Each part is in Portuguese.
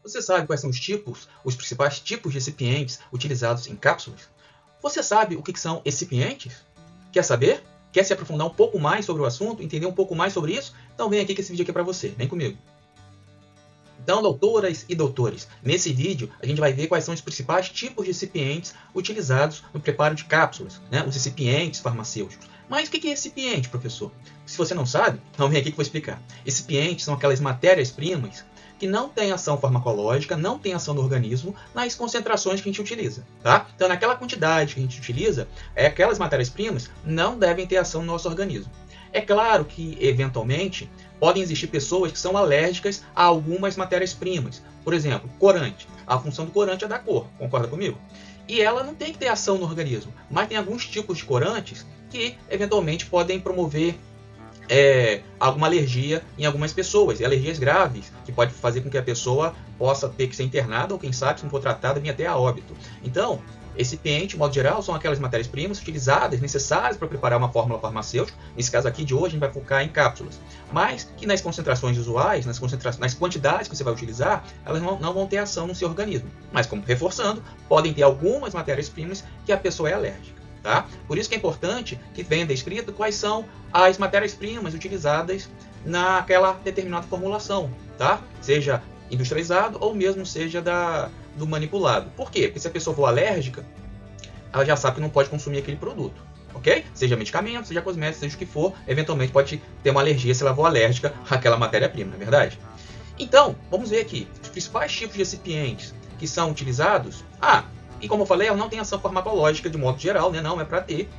Você sabe quais são os principais tipos de recipientes utilizados em cápsulas? Você sabe o que são recipientes? Quer saber? Quer se aprofundar um pouco mais sobre o assunto? Entender um pouco mais sobre isso? Então vem aqui que esse vídeo aqui é para você. Vem comigo. Então, doutoras e doutores, nesse vídeo a gente vai ver quais são os principais tipos de recipientes utilizados no preparo de cápsulas, né? Os recipientes farmacêuticos. Mas o que é recipiente, professor? Se você não sabe, então vem aqui que eu vou explicar. Recipientes são aquelas matérias-primas que não têm ação farmacológica, não têm ação no organismo nas concentrações que a gente utiliza, tá? Então, naquela quantidade que a gente utiliza, aquelas matérias-primas não devem ter ação no nosso organismo. É claro que, eventualmente, podem existir pessoas que são alérgicas a algumas matérias-primas. Por exemplo, corante. A função do corante é dar cor, concorda comigo? E ela não tem que ter ação no organismo, mas tem alguns tipos de corantes que, eventualmente, podem promover alguma alergia em algumas pessoas, e alergias graves, que pode fazer com que a pessoa possa ter que ser internada, ou quem sabe, se não for tratada, vir até a óbito. Então, recipiente, de modo geral, são aquelas matérias-primas utilizadas, necessárias para preparar uma fórmula farmacêutica. Nesse caso aqui de hoje, a gente vai focar em cápsulas. Mas que nas concentrações usuais, nas quantidades que você vai utilizar, elas não vão ter ação no seu organismo. Mas, como reforçando, podem ter algumas matérias-primas que a pessoa é alérgica. Tá? Por isso que é importante que venha descrito quais são as matérias-primas utilizadas naquela determinada formulação, tá? Seja industrializado ou mesmo seja do manipulado. Por quê? Porque se a pessoa for alérgica, ela já sabe que não pode consumir aquele produto, ok? Seja medicamento, seja cosmético, seja o que for, eventualmente pode ter uma alergia se ela for alérgica àquela matéria-prima, não é verdade? Então, vamos ver aqui os principais tipos de recipientes que são utilizados. E como eu falei, ela não tem ação farmacológica de modo geral, né? Não é para ter.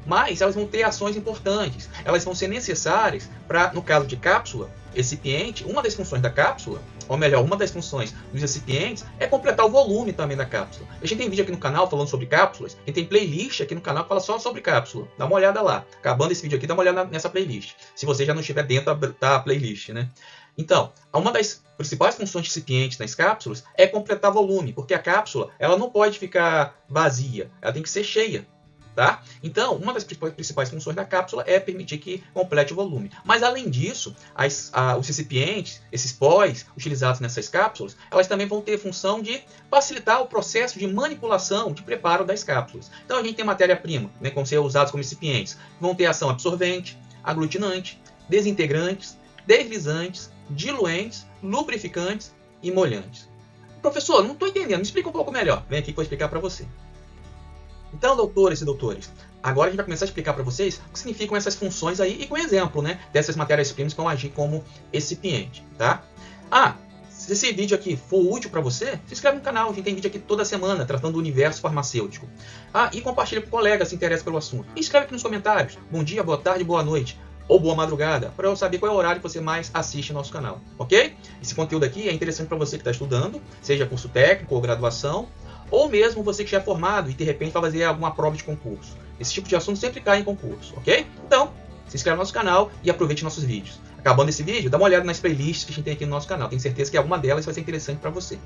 Mas elas vão ter ações importantes. Elas vão ser necessárias para, no caso de cápsula, recipiente, uma das funções da cápsula, ou melhor, uma das funções dos recipientes é completar o volume também da cápsula. A gente tem vídeo aqui no canal falando sobre cápsulas, e tem playlist aqui no canal que fala só sobre cápsula. Dá uma olhada lá. Acabando esse vídeo aqui, dá uma olhada nessa playlist. Se você já não estiver dentro da playlist, né? Então, uma das principais funções de recipientes nas cápsulas é completar volume, porque a cápsula ela não pode ficar vazia, ela tem que ser cheia. Tá? Então, uma das principais funções da cápsula é permitir que complete o volume. Mas, além disso, os recipientes, esses pós utilizados nessas cápsulas, elas também vão ter função de facilitar o processo de manipulação, de preparo das cápsulas. Então, a gente tem matéria-prima, né, como ser usados como recipientes, vão ter ação absorvente, aglutinante, desintegrantes, deslizantes, diluentes, lubrificantes e molhantes. Professor, não estou entendendo, me explica um pouco melhor. Vem aqui que eu vou explicar para você. Então, doutoras e doutores, agora a gente vai começar a explicar para vocês o que significam essas funções aí e com exemplo, né, dessas matérias-primas que vão agir como recipiente, tá? Se esse vídeo aqui for útil para você, se inscreve no canal, a gente tem vídeo aqui toda semana tratando do universo farmacêutico. E compartilha com colegas que se interessam pelo assunto. E escreve aqui nos comentários, bom dia, boa tarde, boa noite ou boa madrugada, para eu saber qual é o horário que você mais assiste nosso canal, ok? Esse conteúdo aqui é interessante para você que está estudando, seja curso técnico ou graduação, ou mesmo você que já é formado e de repente vai fazer alguma prova de concurso. Esse tipo de assunto sempre cai em concurso, ok? Então, se inscreve no nosso canal e aproveite nossos vídeos. Acabando esse vídeo, dá uma olhada nas playlists que a gente tem aqui no nosso canal. Tenho certeza que alguma delas vai ser interessante para você.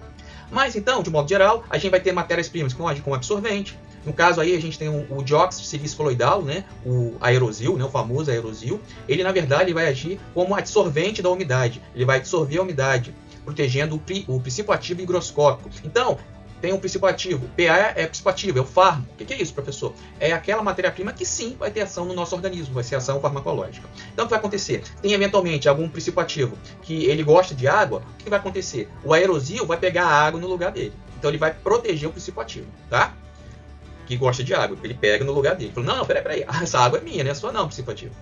Mas então, de modo geral, a gente vai ter matérias-primas que vão agir como absorvente. No caso aí, a gente tem o dióxido de silício coloidal, né? O aerosil, né? O famoso aerosil. Ele, na verdade, ele vai agir como absorvente da umidade. Ele vai absorver a umidade, protegendo o princípio ativo higroscópico. Então, tem um princípio ativo. PA é princípio ativo, é o fármaco. O que é isso, professor? É aquela matéria-prima que sim vai ter ação no nosso organismo, vai ser ação farmacológica. Então, o que vai acontecer? Tem eventualmente algum princípio ativo que ele gosta de água, o que vai acontecer? O aerosil vai pegar a água no lugar dele. Então, ele vai proteger o princípio ativo, tá? Que gosta de água, ele pega no lugar dele. Fala, não, peraí, essa água é minha, não é sua não, princípio ativo.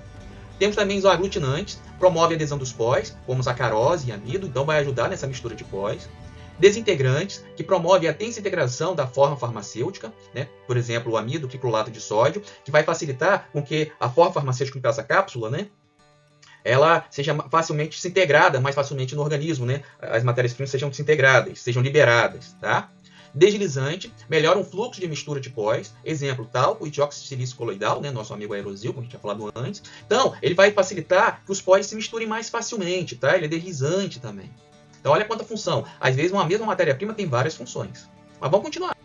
Temos também os aglutinantes, promove a adesão dos pós, como sacarose e amido, então vai ajudar nessa mistura de pós. Desintegrantes, que promove a desintegração da forma farmacêutica, né? Por exemplo, o amido, o triclolato de sódio, que vai facilitar com que a forma farmacêutica dessa cápsula, né, ela seja facilmente desintegrada, mais facilmente no organismo, né? As matérias-primas sejam desintegradas, sejam liberadas, tá? Deslizante, melhora o fluxo de mistura de pós, exemplo, talco e dióxido de silício coloidal, né, nosso amigo aerosil, como a gente tinha falado antes. Então, ele vai facilitar que os pós se misturem mais facilmente, tá? Ele é deslizante também. Então, olha quanta função. Às vezes, uma mesma matéria-prima tem várias funções. Mas vamos continuar.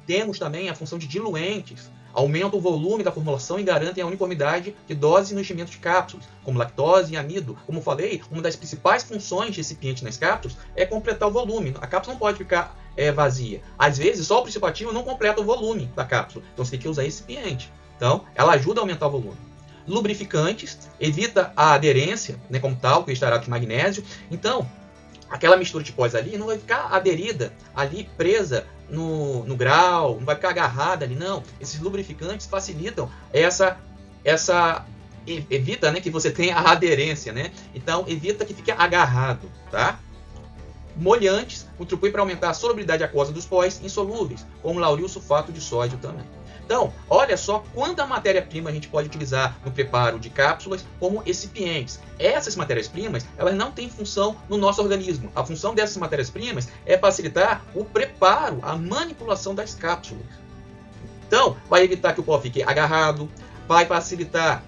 Temos também a função de diluentes. aumentam o volume da formulação e garantem a uniformidade de dose e enchimento de cápsulas, como lactose e amido. Como falei, uma das principais funções de recipiente nas cápsulas é completar o volume. A cápsula não pode ficar vazia. Às vezes, só o princípio ativo não completa o volume da cápsula. Então, você tem que usar recipiente. Então, ela ajuda a aumentar o volume. Lubrificantes, evita a aderência, né, como talco e estearato de magnésio. Então, aquela mistura de pós ali não vai ficar aderida, ali presa no grau, não vai ficar agarrada ali, não. Esses lubrificantes facilitam evita, né, que você tenha a aderência, né? Então, evita que fique agarrado, tá? Molhantes contribuem para aumentar a solubilidade aquosa dos pós insolúveis, como lauril sulfato de sódio também. Então, olha só quanta matéria-prima a gente pode utilizar no preparo de cápsulas como recipientes. Essas matérias-primas, elas não têm função no nosso organismo. A função dessas matérias-primas é facilitar o preparo, a manipulação das cápsulas. Então, vai evitar que o pó fique agarrado, vai facilitar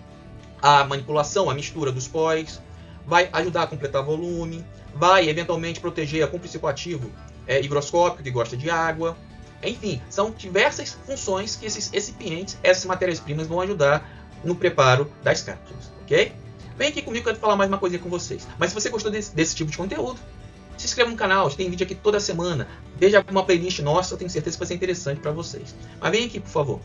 a manipulação, a mistura dos pós, vai ajudar a completar volume, vai eventualmente proteger com o princípio ativo higroscópico, que gosta de água. Enfim, são diversas funções que esses recipientes, essas matérias-primas vão ajudar no preparo das cápsulas, ok? Vem aqui comigo que eu quero falar mais uma coisinha com vocês. Mas se você gostou desse tipo de conteúdo, se inscreva no canal, tem vídeo aqui toda semana. Veja uma playlist nossa, eu tenho certeza que vai ser interessante para vocês. Mas vem aqui, por favor.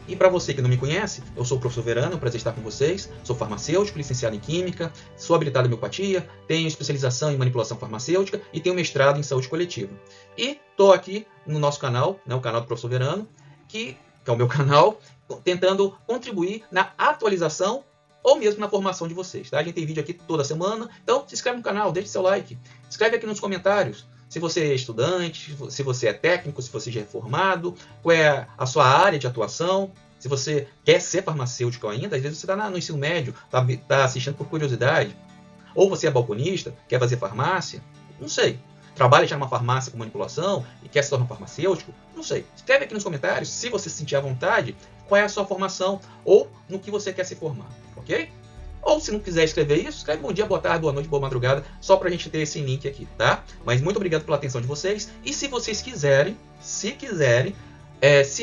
E para você que não me conhece, eu sou o professor Verano, é um prazer estar com vocês. Sou farmacêutico, licenciado em Química, sou habilitado em homeopatia, tenho especialização em manipulação farmacêutica e tenho mestrado em saúde coletiva. E estou aqui no nosso canal, né, o canal do professor Verano, que é o meu canal, tentando contribuir na atualização ou mesmo na formação de vocês. Tá? A gente tem vídeo aqui toda semana, então se inscreve no canal, deixe seu like, escreve aqui nos comentários. Se você é estudante, se você é técnico, se você já é formado, qual é a sua área de atuação, se você quer ser farmacêutico ainda, às vezes você está no ensino médio, está assistindo por curiosidade, ou você é balconista, quer fazer farmácia, não sei. Trabalha já numa farmácia com manipulação e quer se tornar farmacêutico, não sei. Escreve aqui nos comentários, se você se sentir à vontade, qual é a sua formação ou no que você quer se formar, ok? Ou se não quiser escrever isso, escreve bom dia, boa tarde, boa noite, boa madrugada, só para a gente ter esse link aqui, tá? Mas muito obrigado pela atenção de vocês. E se vocês quiserem, se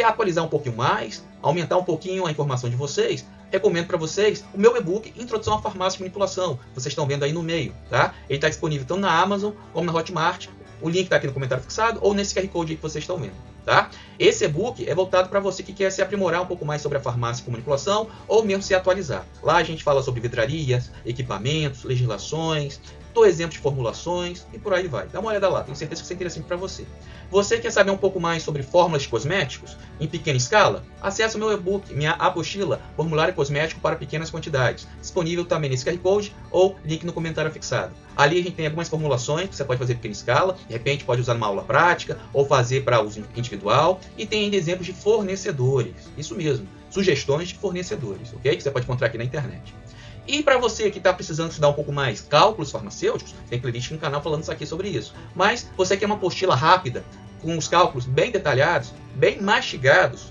atualizar um pouquinho mais, aumentar um pouquinho a informação de vocês, recomendo para vocês o meu e-book Introdução à Farmácia de Manipulação. Vocês estão vendo aí no meio, tá? Ele está disponível tanto na Amazon como na Hotmart. O link está aqui no comentário fixado ou nesse QR Code aí que vocês estão vendo. Tá? Esse e-book é voltado para você que quer se aprimorar um pouco mais sobre a farmácia com manipulação ou mesmo se atualizar. Lá a gente fala sobre vidrarias, equipamentos, legislações, dou exemplos de formulações e por aí vai. Dá uma olhada lá, tenho certeza que isso é interessante para você. Você quer saber um pouco mais sobre fórmulas de cosméticos em pequena escala? Acesse o meu e-book, minha apostila Formulário Cosmético para Pequenas Quantidades, disponível também nesse QR Code ou link no comentário fixado. Ali a gente tem algumas formulações que você pode fazer em pequena escala, de repente pode usar numa aula prática ou fazer para uso individual, e tem ainda exemplos de fornecedores, isso mesmo, sugestões de fornecedores, ok? Que você pode encontrar aqui na internet. E para você que está precisando estudar um pouco mais cálculos farmacêuticos, tem playlist no canal falando aqui sobre isso. Mas você quer uma apostila rápida, com os cálculos bem detalhados, bem mastigados,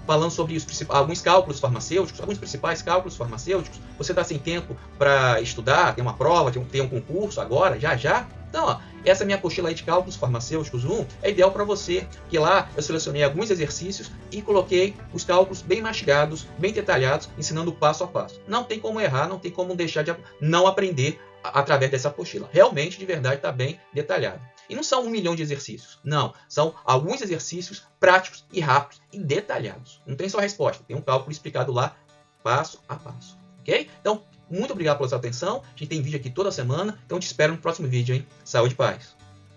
falando sobre alguns cálculos farmacêuticos, alguns principais cálculos farmacêuticos, você está sem tempo para estudar, tem uma prova, tem um concurso agora, já? Então, ó, essa minha apostila aí de cálculos farmacêuticos 1 é ideal para você, que lá eu selecionei alguns exercícios e coloquei os cálculos bem mastigados, bem detalhados, ensinando passo a passo. Não tem como errar, não tem como deixar de não aprender através dessa apostila. Realmente, de verdade, está bem detalhado. E não são 1 milhão de exercícios, não. São alguns exercícios práticos e rápidos e detalhados. Não tem só resposta, tem um cálculo explicado lá, passo a passo. Ok? Então, muito obrigado pela sua atenção. A gente tem vídeo aqui toda semana, então te espero no próximo vídeo, hein? Saúde e paz!